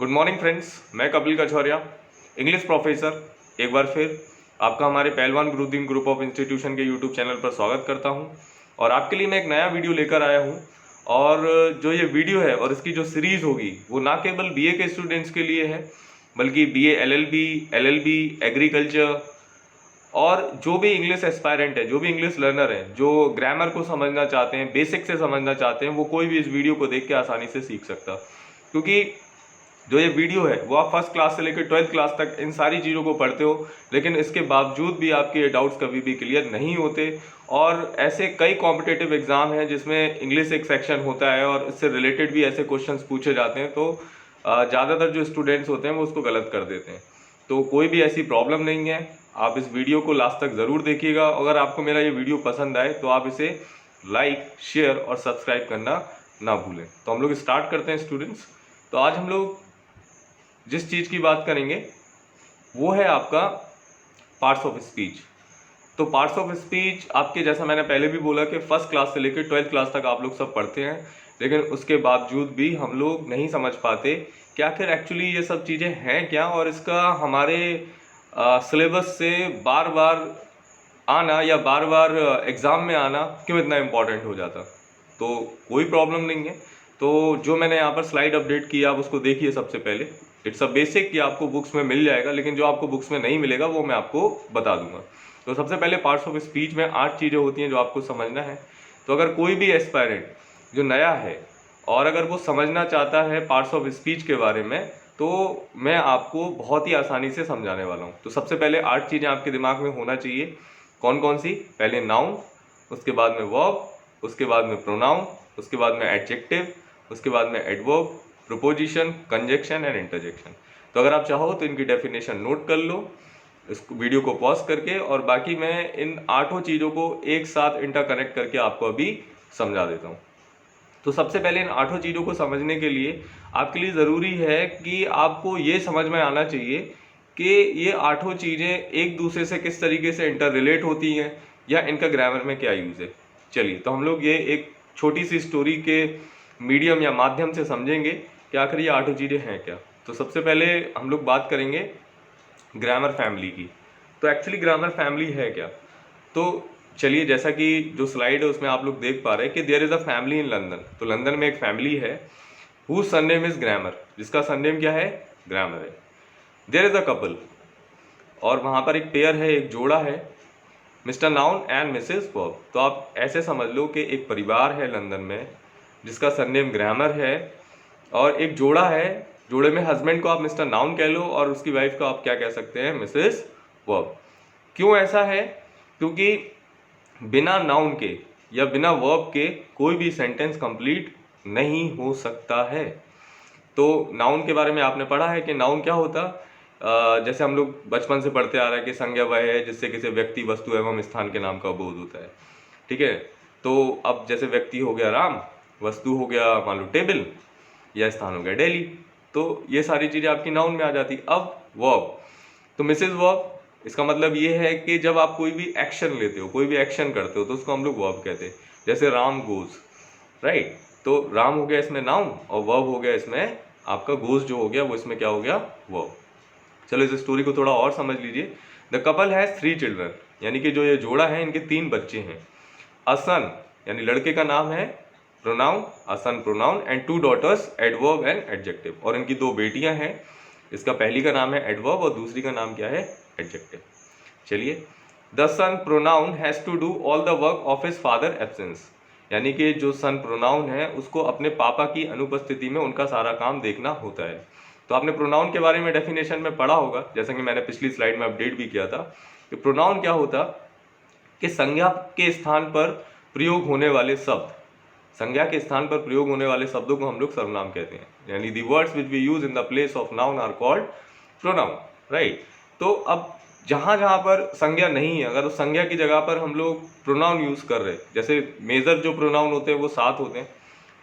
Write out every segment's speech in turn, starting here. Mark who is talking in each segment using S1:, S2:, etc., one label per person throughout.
S1: Good morning friends, मैं Kapil कछौरिया, English professor. एक बार फिर आपका हमारे पहलवान गुरुदीन ग्रुप ऑफ इंस्टीट्यूशन के यूट्यूब चैनल पर स्वागत करता हूं। और आपके लिए मैं एक नया वीडियो लेकर आया हूं। और जो ये वीडियो है और इसकी जो सीरीज़ होगी वो ना केवल बीए के स्टूडेंट्स के लिए है, बल्कि बीए एलएलबी, एलएलबी, एग्रीकल्चर और जो भी इंग्लिश एस्पायरेंट है, जो भी इंग्लिश लर्नर है, जो ग्रामर को समझना चाहते हैं, बेसिक से समझना चाहते हैं, वो कोई भी इस वीडियो को देख के आसानी से सीख सकता। क्योंकि जो ये वीडियो है वो आप फर्स्ट क्लास से लेकर 12th क्लास तक इन सारी चीज़ों को पढ़ते हो, लेकिन इसके बावजूद भी आपके ये डाउट्स कभी भी क्लियर नहीं होते। और ऐसे कई कॉम्पिटेटिव एग्जाम हैं जिसमें इंग्लिश एक सेक्शन होता है और इससे रिलेटेड भी ऐसे क्वेश्चंस पूछे जाते हैं, तो ज़्यादातर जो स्टूडेंट्स होते हैं वो उसको गलत कर देते हैं। तो कोई भी ऐसी प्रॉब्लम नहीं है, आप इस वीडियो को लास्ट तक ज़रूर देखिएगा। अगर आपको मेरा ये वीडियो पसंद आए तो आप इसे लाइक, शेयर और सब्सक्राइब करना ना भूलें। तो हम लोग स्टार्ट करते हैं स्टूडेंट्स। तो आज हम लोग जिस चीज़ की बात करेंगे वो है आपका पार्ट्स ऑफ स्पीच। तो पार्ट्स ऑफ स्पीच आपके, जैसा मैंने पहले भी बोला कि फर्स्ट क्लास से लेकर 12th क्लास तक आप लोग सब पढ़ते हैं, लेकिन उसके बावजूद भी हम लोग नहीं समझ पाते कि आखिर एक्चुअली ये सब चीज़ें हैं क्या, और इसका हमारे सिलेबस से बार बार आना या बार बार एग्ज़ाम में आना क्यों इतना इम्पोर्टेंट हो जाता। तो कोई प्रॉब्लम नहीं है। तो जो मैंने यहाँ पर स्लाइड अपडेट किया आप उसको देखिए। सबसे पहले इट्स अ बेसिक कि आपको बुक्स में मिल जाएगा, लेकिन जो आपको बुक्स में नहीं मिलेगा वो मैं आपको बता दूंगा। तो सबसे पहले पार्ट्स ऑफ स्पीच में 8 चीज़ें होती हैं जो आपको समझना है। तो अगर कोई भी एस्पायरेंट जो नया है और अगर वो समझना चाहता है पार्ट्स ऑफ स्पीच के बारे में, तो मैं आपको बहुत ही आसानी से समझाने वाला हूँ। तो सबसे पहले 8 चीज़ें आपके दिमाग में होना चाहिए। कौन कौन सी? पहले नाउन, उसके बाद में वर्ब, उसके बाद में प्रोनाउन, उसके बाद में एडजेक्टिव, उसके बाद में adverb, proposition, conjunction and interjection. तो अगर आप चाहो तो इनकी डेफिनेशन नोट कर लो इस वीडियो को पॉज करके, और बाकी मैं इन 8 चीज़ों को एक साथ इंटरकनेक्ट करके आपको अभी समझा देता हूँ। तो सबसे पहले इन 8 चीज़ों को समझने के लिए आपके लिए ज़रूरी है कि आपको ये समझ में आना चाहिए कि ये 8 चीज़ें एक दूसरे से किस तरीके से इंटर रिलेट होती हैं या इनका ग्रामर में क्या यूज़ है। चलिए, तो हम लोग ये एक छोटी सी स्टोरी के मीडियम या माध्यम से समझेंगे कि आखिर ये 8 चीज़ें हैं क्या। तो सबसे पहले हम लोग बात करेंगे ग्रामर फैमिली की। तो एक्चुअली ग्रामर फैमिली है क्या? तो चलिए, जैसा कि जो स्लाइड है उसमें आप लोग देख पा रहे हैं कि there is a family in London. तो लंदन में एक फैमिली है हुज सरनेम इज ग्रामर, जिसका सरनेम क्या है? ग्रामर है। देयर इज़ अ कपल, और वहाँ पर एक पेयर है, एक जोड़ा है, mister noun and Mrs verb. तो आप ऐसे समझ लो कि एक परिवार है लंदन में जिसका सरनेम ग्रामर है, और एक जोड़ा है, जोड़े में हस्बैंड को आप मिस्टर नाउन कह लो और उसकी वाइफ को आप क्या कह सकते हैं? Mrs verb. क्यों ऐसा है? क्योंकि बिना नाउन के या बिना वर्ब के कोई भी सेंटेंस कंप्लीट नहीं हो सकता है। तो नाउन के बारे में आपने पढ़ा है कि नाउन क्या होता? जैसे हम लोग बचपन से पढ़ते आ रहा है कि संज्ञा वह है जिससे किसी व्यक्ति, वस्तु एवं स्थान के नाम का बोध होता है। ठीक है, तो अब जैसे व्यक्ति हो गया राम, वस्तु हो गया मान लो टेबल, या स्थान हो गया दिल्ली। तो ये सारी चीज़ें आपकी नाउन में आ जाती। अब वर्ब, तो मिसेज वर्ब, इसका मतलब ये है कि जब आप कोई भी एक्शन लेते हो, कोई भी एक्शन करते हो, तो उसको हम लोग वर्ब कहते हैं। जैसे राम गोज, राइट। तो राम हो गया इसमें नाउन, और वर्ब हो गया इसमें आपका गोज जो हो गया वो इसमें क्या हो गया? वर्ब। चलो इस स्टोरी को थोड़ा और समझ लीजिए। द कपल हैज 3 चिल्ड्रन, यानी कि जो ये जोड़ा है इनके 3 बच्चे हैं। अ सन, यानी लड़के का नाम है pronoun, a son pronoun, and 2 daughters adverb and adjective, और इनकी 2 बेटियां हैं। इसका पहली का नाम है एडवर्ब और दूसरी का नाम क्या है? एडजेक्टिव। चलिए, the son pronoun has to do all the work of his father absence, यानी कि जो सन प्रोनाउन है उसको अपने पापा की अनुपस्थिति में उनका सारा काम देखना होता है। तो आपने प्रोनाउन के बारे में डेफिनेशन में पढ़ा होगा, जैसा कि मैंने पिछली स्लाइड में अपडेट भी किया था कि प्रोनाउन क्या होता कि संज्ञा के स्थान पर प्रयोग होने वाले शब्द, संज्ञा के स्थान पर प्रयोग होने वाले शब्दों को हम लोग सर्वनाम कहते हैं, यानी the words which we use in the place of noun are called pronoun, right. तो अब जहाँ जहाँ पर संज्ञा नहीं है, अगर उस संज्ञा की जगह पर हम लोग प्रोनाउन यूज कर रहे हैं, जैसे मेजर जो प्रोनाउन होते हैं वो 7 होते हैं,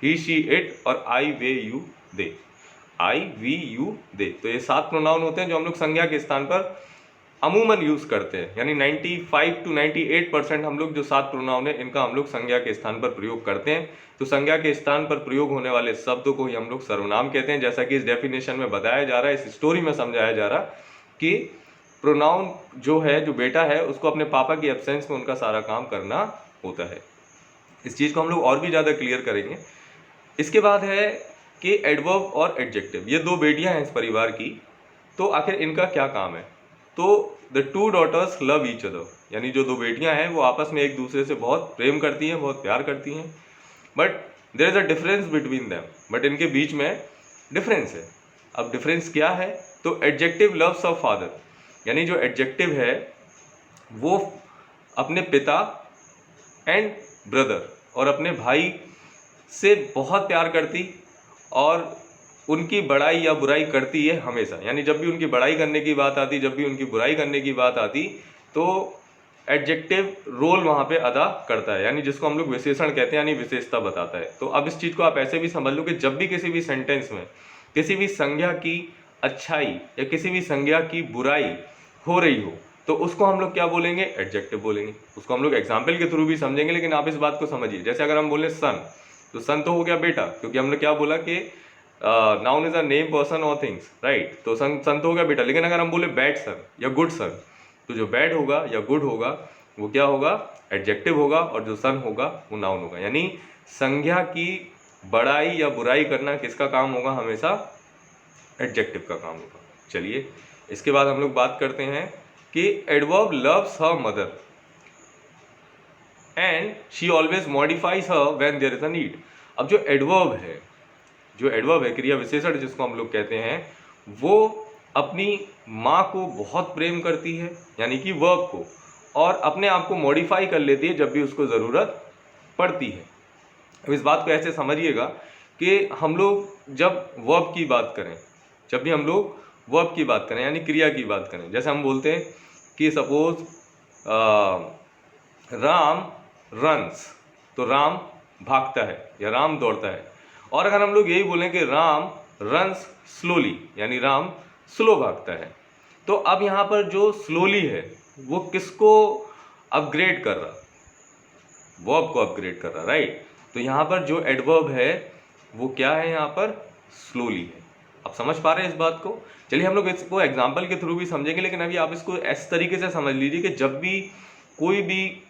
S1: ही, शी, इट और I, we, you, they. I, we, you, they, तो ये 7 प्रोनाउन होते हैं जो हम लोग संज्ञा के स्थान पर अमूमन यूज करते हैं, यानी 95 to 98% हम लोग जो 7 प्रोनाउन है इनका हम लोग संज्ञा के स्थान पर प्रयोग करते हैं। तो संज्ञा के स्थान पर प्रयोग होने वाले शब्दों को ही हम लोग सर्वनाम कहते हैं। जैसा कि इस डेफिनेशन में बताया जा रहा है, इस स्टोरी में समझाया जा रहा कि प्रोनाउन जो है, जो बेटा है, उसको अपने पापा की एब्सेंस में उनका सारा काम करना होता है। इस चीज को हम लोग और भी ज्यादा क्लियर करेंगे। इसके बाद है कि एडवर्ब और एडजेक्टिव, ये दो बेटियां हैं इस परिवार की, तो आखिर इनका क्या काम है। तो the two daughters love each other, यानी जो दो बेटियां हैं वो आपस में एक दूसरे से बहुत प्रेम करती हैं, बहुत प्यार करती हैं। But there is a difference between them, but इनके बीच में डिफरेंस है। अब डिफरेंस क्या है? तो एडजेक्टिव लव्स अ फादर, यानी जो एडजेक्टिव है वो अपने पिता एंड ब्रदर और अपने भाई से बहुत प्यार करती और उनकी बड़ाई या बुराई करती है हमेशा। यानी जब भी उनकी बड़ाई करने की बात आती, जब भी उनकी बुराई करने की बात आती, तो एडजेक्टिव रोल वहाँ पे अदा करता है, यानी जिसको हम लोग विशेषण कहते हैं, यानी विशेषता बताता है। तो अब इस चीज़ को आप ऐसे भी समझ लो कि जब भी किसी भी सेंटेंस में किसी भी संज्ञा की अच्छाई या किसी भी संज्ञा की बुराई हो रही हो, तो उसको हम लोग क्या बोलेंगे? एडजेक्टिव बोलेंगे। उसको हम लोग एग्जाम्पल के थ्रू भी समझेंगे, लेकिन आप इस बात को समझिए। जैसे अगर हम बोले सन, तो सन तो हो गया बेटा, क्योंकि हमने क्या बोला कि noun is a name, person और थिंग्स, राइट। तो सन तो हो गया बेटा। लेकिन अगर हम बोले बैड सन या गुड सन, तो जो बैड होगा या गुड होगा वो क्या होगा? एडजेक्टिव होगा, और जो सन होगा वो नाउन होगा। यानी संज्ञा की बड़ाई या बुराई करना किसका काम होगा? हमेशा एडजेक्टिव का काम होगा। चलिए, इसके बाद हम लोग बात करते हैं कि adverb loves her mother and she always modifies her when there is a need. अब जो एडवर्ब है, क्रिया विशेषण जिसको हम लोग कहते हैं, वो अपनी माँ को बहुत प्रेम करती है, यानी कि वर्ब को, और अपने आप को मॉडिफाई कर लेती है जब भी उसको ज़रूरत पड़ती है। अब इस बात को ऐसे समझिएगा कि हम लोग जब वर्ब की बात करें, जब भी हम लोग वर्ब की बात करें यानी क्रिया की बात करें, जैसे हम बोलते हैं कि सपोज राम रन्स, तो राम भागता है या राम दौड़ता है। और अगर हम लोग यही बोलें कि राम रन्स स्लोली, यानी राम स्लो भागता है, तो अब यहाँ पर जो स्लोली है वो किसको अपग्रेड कर रहा? वर्ब को अपग्रेड कर रहा, राइट। तो यहाँ पर जो एडवर्ब है वो क्या है? यहाँ पर स्लोली है। आप समझ पा रहे हैं इस बात को? चलिए हम लोग इसको एग्जाम्पल के थ्रू भी समझेंगे, लेकिन अभी आप इसको इस तरीके से समझ लीजिए कि जब भी कोई भी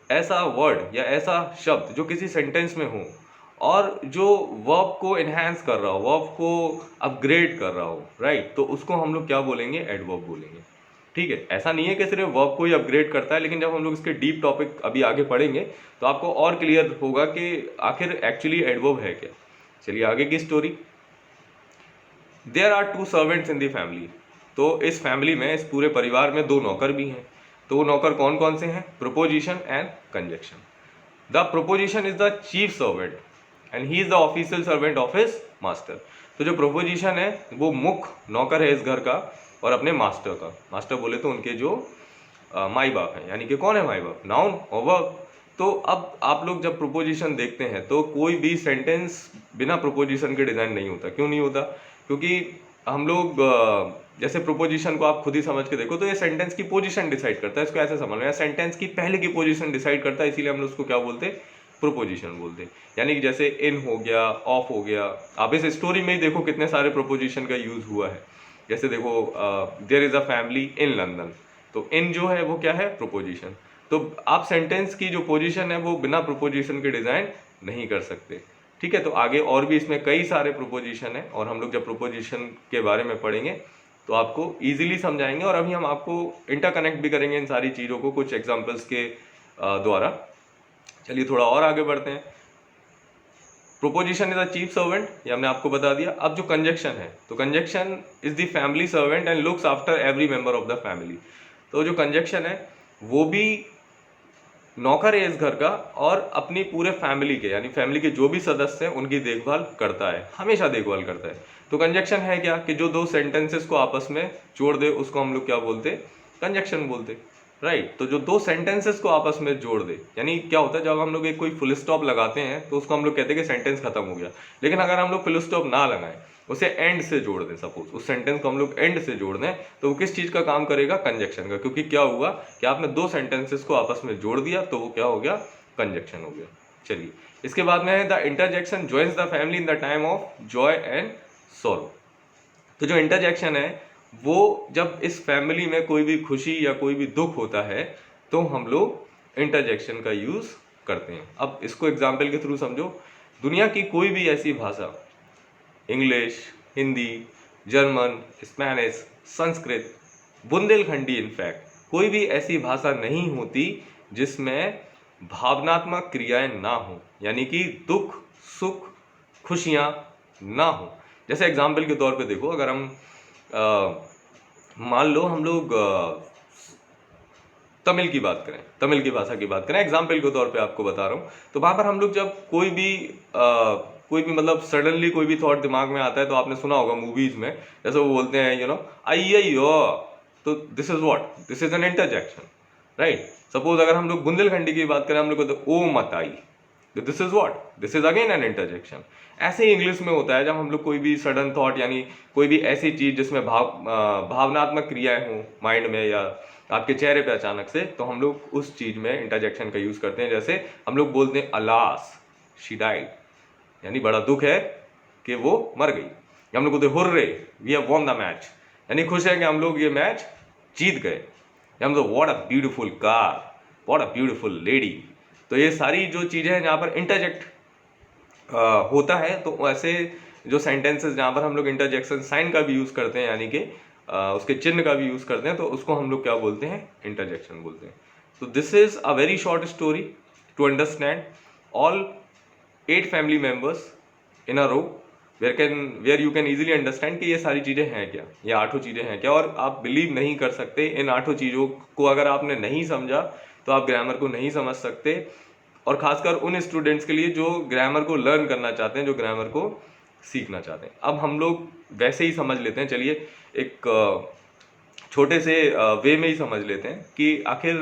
S1: ऐसा वर्ड या ऐसा शब्द जो किसी सेंटेंस में हो और जो वर्ब को एनहांस कर रहा हो, वर्ब को अपग्रेड कर रहा हो, राइट, तो उसको हम लोग क्या बोलेंगे? एडवर्ब बोलेंगे। ठीक है, ऐसा नहीं है कि सिर्फ वर्ब को ही अपग्रेड करता है, लेकिन जब हम लोग इसके डीप टॉपिक अभी आगे पढ़ेंगे तो आपको और क्लियर होगा कि आखिर एक्चुअली एडवर्ब है क्या। चलिए आगे की story. There are two servants in the family. तो इस फैमिली में, इस पूरे परिवार में दो नौकर भी हैं। तो वो नौकर कौन कौन से हैं? Proposition and conjunction. The proposition is the chief servant and he is the official servant of his master. तो जो प्रोपोजिशन है वो मुख्य नौकर है इस घर का और अपने मास्टर का। मास्टर बोले तो उनके जो माई बाप हैं, यानी कि कौन है माई बाप? नाउन और वर्ब। तो अब आप लोग जब प्रोपोजिशन देखते हैं तो कोई भी सेंटेंस बिना प्रोपोजिशन के डिजाइन नहीं होता। क्यों नहीं होता? क्योंकि हम लोग जैसे प्रोपोजिशन को आप खुद ही समझ के देखो तो ये सेंटेंस की पोजीशन डिसाइड करता है। इसको ऐसे समझ लो, सेंटेंस की पहले की पोजीशन डिसाइड करता है, इसीलिए हम लोग उसको क्या बोलते हैं? प्रोपोजिशन बोलते हैं। यानी कि जैसे इन हो गया, ऑफ हो गया। आप इस स्टोरी में ही देखो कितने सारे प्रोपोजिशन का यूज हुआ है। जैसे देखो there is a family in London, तो इन जो है वो क्या है? प्रोपोजिशन। तो आप सेंटेंस की जो पोजीशन है वो बिना प्रोपोजिशन के डिजाइन नहीं कर सकते। ठीक है, तो आगे और भी इसमें कई सारे प्रोपोजिशन है और हम लोग जब प्रोपोजिशन के बारे में पढ़ेंगे तो आपको इजीली समझाएंगे। और अभी हम आपको इंटरकनेक्ट भी करेंगे इन सारी चीज़ों को कुछ एग्जांपल्स के द्वारा। चलिए थोड़ा और आगे बढ़ते हैं। Proposition is a chief servant, ये हमने आपको बता दिया। अब जो कंजक्शन है, तो conjunction is the family servant and looks after every member of the family. तो जो कंजक्शन है वो भी नौकर है इस घर का और अपनी पूरे फैमिली के, यानी फैमिली के जो भी सदस्य हैं उनकी देखभाल करता है, हमेशा देखभाल करता है। तो कंजक्शन है क्या? कि जो दो सेंटेंसेस को आपस में जोड़ दे उसको हम लोग क्या बोलते? कंजक्शन बोलते, राइट। तो जो दो सेंटेंसेस को आपस में जोड़ दे, यानी क्या होता है जब हम लोग एक कोई फुल स्टॉप लगाते हैं तो उसको हम लोग कहते हैं कि सेंटेंस खत्म हो गया। लेकिन अगर हम लोग फुल स्टॉप ना लगाएं उसे एंड से जोड़ दें, सपोज उस सेंटेंस को हम लोग एंड से जोड़ दें, तो वो किस चीज़ का काम करेगा? कंजक्शन का, क्योंकि क्या हुआ कि आपने दो सेंटेंसेस को आपस में जोड़ दिया तो वो क्या हो गया? कंजक्शन हो गया। चलिए, इसके बाद में है the interjection joins the family in the time of Joy and sorrow. तो जो इंटरजेक्शन है वो जब इस फैमिली में कोई भी खुशी या कोई भी दुख होता है तो हम लोग इंटरजेक्शन का यूज़ करते हैं। अब इसको एग्जाम्पल के थ्रू समझो। दुनिया की कोई भी ऐसी भाषा, English, Hindi, German, Spanish, Sanskrit, Bundelkhandi, in fact कोई भी ऐसी भाषा नहीं होती जिसमें भावनात्मक क्रियाएं ना हो, यानी कि दुख, सुख, खुशियां ना हो। जैसे एग्जाम्पल के तौर पे देखो, अगर हम मान लो हम लोग तमिल की बात करें, तमिल की भाषा की बात करें, एग्जाम्पल के तौर पे आपको बता रहा हूँ, तो वहाँ पर हम लोग जब कोई भी मतलब सडनली कोई भी थॉट दिमाग में आता है, तो आपने सुना होगा मूवीज में, जैसे वो बोलते हैं आइयो, तो this is what, this is an interjection, right. Suppose अगर हम लोग बुंदेलखंडी की बात करें, हम लोग कहते हैं ओ मत आई, this is what, this is again an interjection. ऐसे ही इंग्लिश में होता है, जब हम लोग कोई भी सडन थॉट यानी कोई भी ऐसी चीज जिसमें भावनात्मक क्रियाएं हों माइंड में या आपके चेहरे पे अचानक से, तो हम लोग उस चीज में इंटरजेक्शन का यूज करते हैं। जैसे हम लोग बोलते हैं अलास शी डाइड, यानी बड़ा दुख है कि वो मर गई। या हम लोग बोलते हैं hurray we have won the match, यानी खुश है कि हम लोग ये मैच जीत गए। या हम लोग what a beautiful car, what a beautiful lady. तो ये सारी जो चीजें हैं जहाँ पर इंटरजेक्ट होता है, तो ऐसे जो सेंटेंसेस जहाँ पर हम लोग इंटरजेक्शन साइन का भी यूज करते हैं, यानी कि उसके चिन्ह का भी यूज करते हैं, तो उसको हम लोग क्या बोलते हैं? इंटरजेक्शन बोलते हैं। तो this is a very short story to understand all 8 family members in a row, where you can easily understand कि ये सारी चीजें हैं क्या, ये 8 चीजें हैं क्या। और आप बिलीव नहीं कर सकते, इन 8 चीजों को अगर आपने नहीं समझा तो आप ग्रामर को नहीं समझ सकते। और खासकर उन स्टूडेंट्स के लिए जो ग्रामर को लर्न करना चाहते हैं, जो ग्रामर को सीखना चाहते हैं। अब हम लोग वैसे ही समझ लेते हैं, चलिए एक छोटे से वे में ही समझ लेते हैं कि आखिर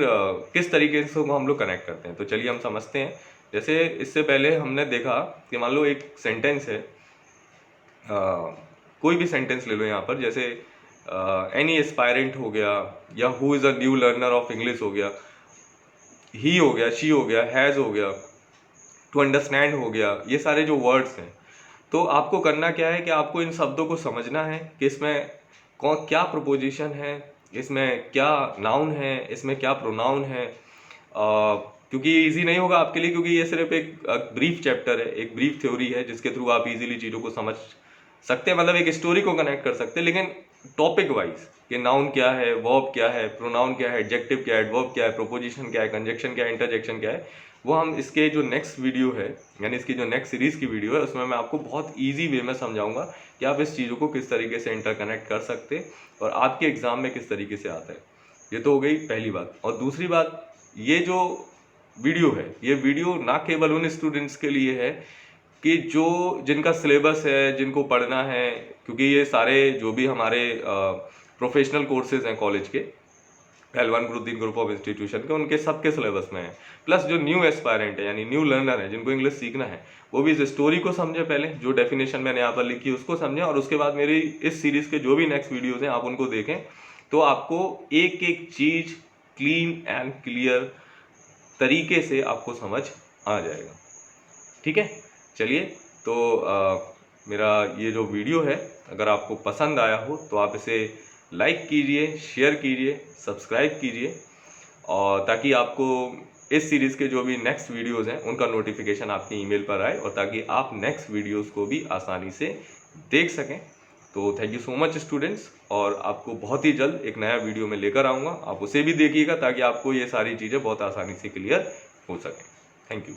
S1: किस तरीके से हम लोग कनेक्ट करते हैं। तो चलिए हम समझते हैं। जैसे इससे पहले हमने देखा कि मान लो एक सेंटेंस है, कोई भी सेंटेंस ले लो यहाँ पर, जैसे एनी एस्पायरेंट हो गया, या who is a new learner of English हो गया, ही हो गया, शी हो गया, हैज़ हो गया, टू अंडरस्टैंड हो गया। ये सारे जो वर्ड्स हैं, तो आपको करना क्या है कि आपको इन शब्दों को समझना है कि इसमें कौन क्या प्रपोजिशन है, इसमें क्या नाउन है, इसमें क्या प्रोनाउन है। क्योंकि ये ईजी नहीं होगा आपके लिए, क्योंकि ये सिर्फ एक ब्रीफ चैप्टर है, एक ब्रीफ थ्योरी है जिसके थ्रू आप इजीली चीज़ों को समझ सकते हैं, मतलब एक स्टोरी को कनेक्ट कर सकते हैं। लेकिन टॉपिक वाइज कि नाउन क्या है, वर्ब क्या है, प्रोनाउन क्या है, एडजेक्टिव क्या है, एडवर्ब क्या है, प्रोपोजिशन क्या है, कंजक्शन क्या है, इंटरजेक्शन क्या है, वो हम इसके जो नेक्स्ट वीडियो है, यानी इसकी जो नेक्स्ट सीरीज़ की वीडियो है, उसमें मैं आपको बहुत ईजी वे में समझाऊंगा कि आप इस चीज़ों को किस तरीके से इंटरकनेक्ट कर सकते हैं और आपके एग्जाम में किस तरीके से आता है। ये तो हो गई पहली बात। और दूसरी बात, ये जो वीडियो है, ये वीडियो ना केवल उन स्टूडेंट्स के लिए है कि जो जिनका सिलेबस है, जिनको पढ़ना है, क्योंकि ये सारे जो भी हमारे प्रोफेशनल कोर्सेज हैं कॉलेज के, पहलवान गुरुद्दीन ग्रुप ऑफ इंस्टीट्यूशन के, उनके सबके सिलेबस में है। प्लस जो न्यू एस्पायरेंट है, यानी न्यू लर्नर है, जिनको इंग्लिश सीखना है, वो भी इस स्टोरी को समझे, पहले जो डेफिनेशन मैंने यहाँ पर लिखी उसको समझें, और उसके बाद मेरी इस सीरीज़ के जो भी नेक्स्ट वीडियोज़ हैं आप उनको देखें, तो आपको एक एक चीज़ क्लीन एंड क्लियर तरीके से आपको समझ आ जाएगा। ठीक है, चलिए। तो मेरा ये जो वीडियो है, अगर आपको पसंद आया हो तो आप इसे लाइक कीजिए, शेयर कीजिए, सब्सक्राइब कीजिए, और ताकि आपको इस सीरीज़ के जो भी नेक्स्ट वीडियोस हैं उनका नोटिफिकेशन आपकी ईमेल पर आए, और ताकि आप नेक्स्ट वीडियोस को भी आसानी से देख सकें। तो thank you so much students, और आपको बहुत ही जल्द एक नया वीडियो में लेकर आऊँगा, आप उसे भी देखिएगा ताकि आपको ये सारी चीज़ें बहुत आसानी से क्लियर हो सकें। Thank you.